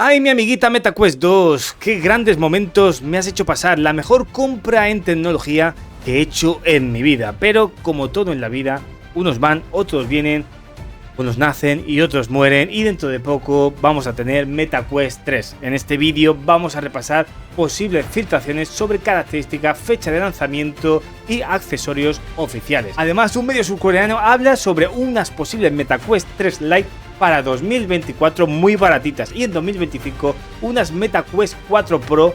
Ay, mi amiguita MetaQuest 2, qué grandes momentos me has hecho pasar, la mejor compra en tecnología que he hecho en mi vida. Pero como todo en la vida, unos van, otros vienen, unos nacen y otros mueren, y dentro de poco vamos a tener MetaQuest 3. En este vídeo vamos a repasar posibles filtraciones sobre características, fecha de lanzamiento y accesorios oficiales. Además, un medio surcoreano habla sobre unas posibles MetaQuest 3 Lite para 2024 muy baratitas, y en 2025 unas MetaQuest 4 Pro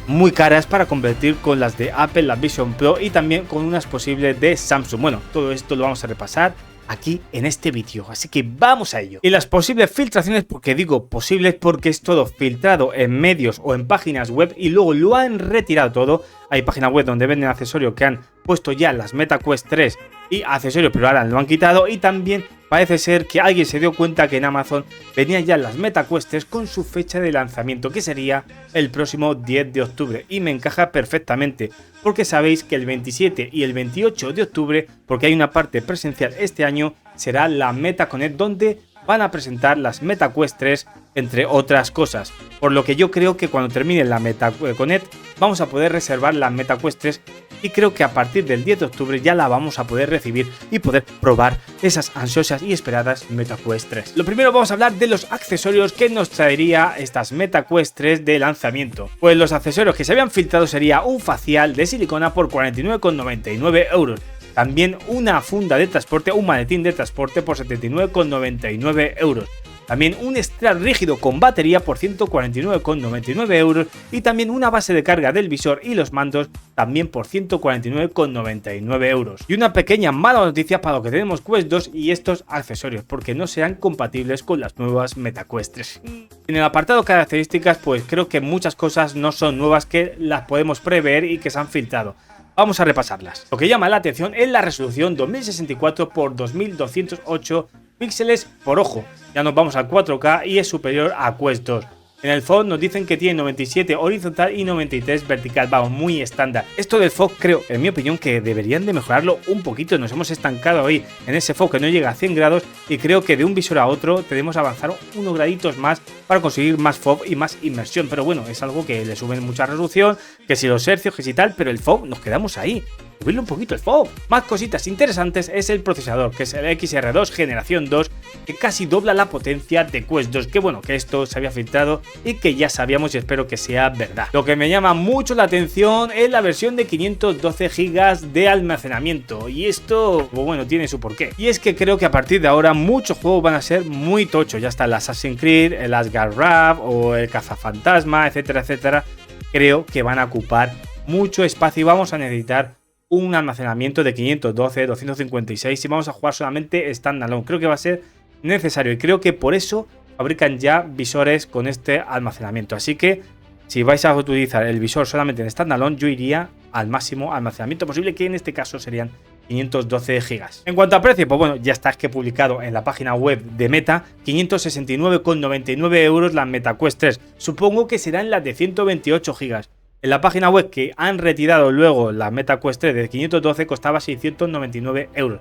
muy caras para competir con las de Apple, la Vision Pro, y también con unas posibles de Samsung. Bueno, todo esto lo vamos a repasar aquí en este vídeo, así que vamos a ello. Y las posibles filtraciones, porque digo posibles porque es todo filtrado en medios o en páginas web y luego lo han retirado todo. Hay páginas web donde venden accesorios que han puesto ya las MetaQuest 3 y accesorios, pero ahora lo han quitado, y también parece ser que alguien se dio cuenta que en Amazon venían ya las MetaQuest 3 con su fecha de lanzamiento, que sería el próximo 10 de octubre, y me encaja perfectamente, porque sabéis que el 27 y el 28 de octubre, porque hay una parte presencial este año, será la MetaConnect, donde van a presentar las MetaQuest 3, entre otras cosas. Por lo que yo creo que cuando termine la MetaConnect vamos a poder reservar la MetaQuest 3, y creo que a partir del 10 de octubre ya la vamos a poder recibir y poder probar esas ansiosas y esperadas MetaQuest 3. Lo primero, vamos a hablar de los accesorios que nos traería estas MetaQuest 3 de lanzamiento. Pues los accesorios que se habían filtrado sería un facial de silicona por 49,99 €. También una funda de transporte, un maletín de transporte por 79,99 €. También un strap rígido con batería por 149,99 €. Y también una base de carga del visor y los mandos también por 149,99 €. Y una pequeña mala noticia para los que tenemos Quest 2 y estos accesorios, porque no serán compatibles con las nuevas MetaQuest 3. En el apartado características, pues creo que muchas cosas no son nuevas, que las podemos prever y que se han filtrado. Vamos a repasarlas. Lo que llama la atención es la resolución 2064 x 2208 píxeles por ojo. Ya nos vamos al 4K y es superior a Quest 2. En el FOV nos dicen que tiene 97 horizontal y 93 vertical, vamos, muy estándar. Esto del FOV creo, en mi opinión, que deberían de mejorarlo un poquito. Nos hemos estancado ahí en ese FOV que no llega a 100 grados, y creo que de un visor a otro tenemos que avanzar unos graditos más para conseguir más FOV y más inmersión. Pero bueno, es algo que le suben mucha resolución, que si los hercios, que si tal, pero el FOV nos quedamos ahí. Subirle un poquito el FOV. Más cositas interesantes es el procesador, que es el XR2 generación 2, que casi dobla la potencia de Quest 2, que bueno, que esto se había filtrado y que ya sabíamos, y espero que sea verdad. Lo que me llama mucho la atención es la versión de 512 GB de almacenamiento, y esto, bueno, tiene su porqué. Y es que creo que a partir de ahora muchos juegos van a ser muy tochos. Ya está el Assassin's Creed, el Asgard Wrath o el Cazafantasma, etcétera, etcétera. Creo que van a ocupar mucho espacio y vamos a necesitar un almacenamiento de 512, 256 si vamos a jugar solamente standalone. Creo que va a ser necesario, y creo que por eso fabrican ya visores con este almacenamiento. Así que si vais a utilizar el visor solamente en standalone, yo iría al máximo almacenamiento posible, que en este caso serían 512 GB. En cuanto a precio, pues bueno, ya está, es que publicado en la página web de Meta, 569,99 € la MetaQuest 3. Supongo que serán las de 128 GB. En la página web que han retirado luego la MetaQuest 3 de 512 costaba 699 €,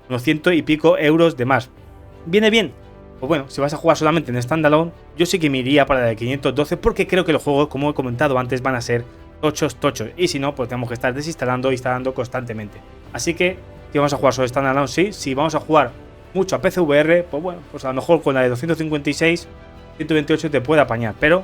unos 100 y pico euros de más. ¿Viene bien? Pues bueno, si vas a jugar solamente en standalone, yo sí que me iría para la de 512, porque creo que los juegos, como he comentado antes, van a ser tochos, y si no, pues tenemos que estar desinstalando e instalando constantemente. Así que si vamos a jugar solo standalone, sí. Si vamos a jugar mucho a PCVR, pues bueno, pues a lo mejor con la de 256, 128 te puede apañar, pero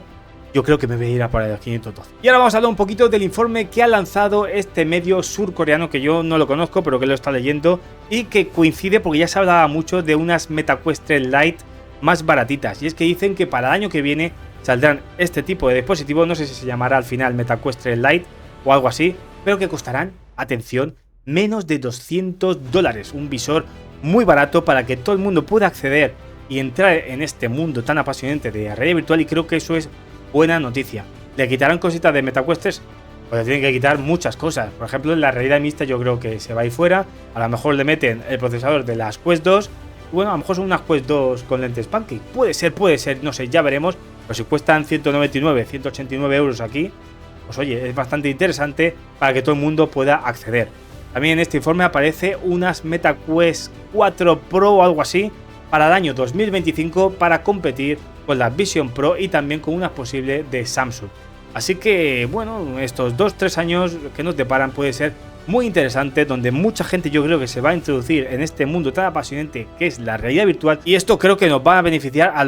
yo creo que me voy a ir a por el 512. Y ahora vamos a hablar un poquito del informe que ha lanzado este medio surcoreano, que yo no lo conozco, pero que lo está leyendo, y que coincide porque ya se hablaba mucho de unas MetaQuest 3 Lite más baratitas. Y es que dicen que para el año que viene saldrán este tipo de dispositivos, no sé si se llamará al final MetaQuest 3 Lite o algo así, pero que costarán, atención, menos de $200. Un visor muy barato para que todo el mundo pueda acceder y entrar en este mundo tan apasionante de realidad virtual, y creo que eso es buena noticia. ¿Le quitarán cositas de MetaQuest 3? Pues le tienen que quitar muchas cosas. Por ejemplo, en la realidad mixta yo creo que se va a ir fuera. A lo mejor le meten el procesador de las Quest 2. Bueno, a lo mejor son unas Quest 2 con lentes Pancake. Puede ser, no sé, ya veremos. Pero si cuestan 199, 189 € aquí, pues oye, es bastante interesante para que todo el mundo pueda acceder. También en este informe aparece unas MetaQuest 4 Pro o algo así, para el año 2025 para competir con la Vision Pro y también con una posible de Samsung. Así que bueno, estos 2-3 años que nos deparan puede ser muy interesante, donde mucha gente yo creo que se va a introducir en este mundo tan apasionante que es la realidad virtual, y esto creo que nos va a beneficiar a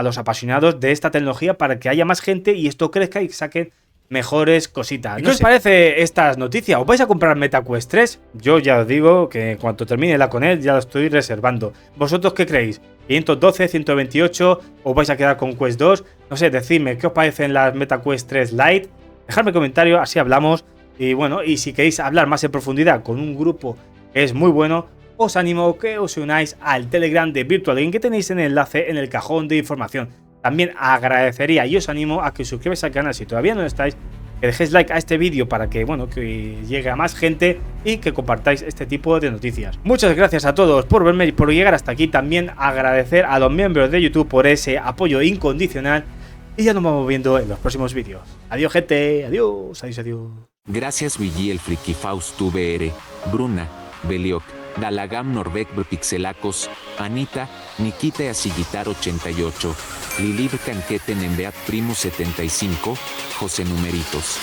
los apasionados de esta tecnología para que haya más gente y esto crezca y saquen mejores cositas. ¿Qué os parece estas noticias? ¿Os vais a comprar MetaQuest 3? Yo ya os digo que en cuanto termine la con él ya lo estoy reservando. ¿Vosotros qué creéis? ¿512, 128? ¿Os vais a quedar con Quest 2? No sé, decidme qué os parecen las MetaQuest 3 Lite. Dejadme comentario, así hablamos. Y bueno, y si queréis hablar más en profundidad con un grupo que es muy bueno, os animo a que os unáis al Telegram de Virtual Game, que tenéis en el enlace en el cajón de información. También agradecería y os animo a que os suscribáis al canal si todavía no lo estáis, que dejéis like a este vídeo para que, bueno, que llegue a más gente y que compartáis este tipo de noticias. Muchas gracias a todos por verme y por llegar hasta aquí. También agradecer a los miembros de YouTube por ese apoyo incondicional y ya nos vamos viendo en los próximos vídeos. Adiós, gente. Adiós, adiós, adiós. Gracias Vigi el Friki Faust VR, Bruna, Beliok, Dalagam Norveg Pixelacos, Anita, Nikita Asigitar 88, Liliv Canqueten Enbeat Primo 75, José Numeritos.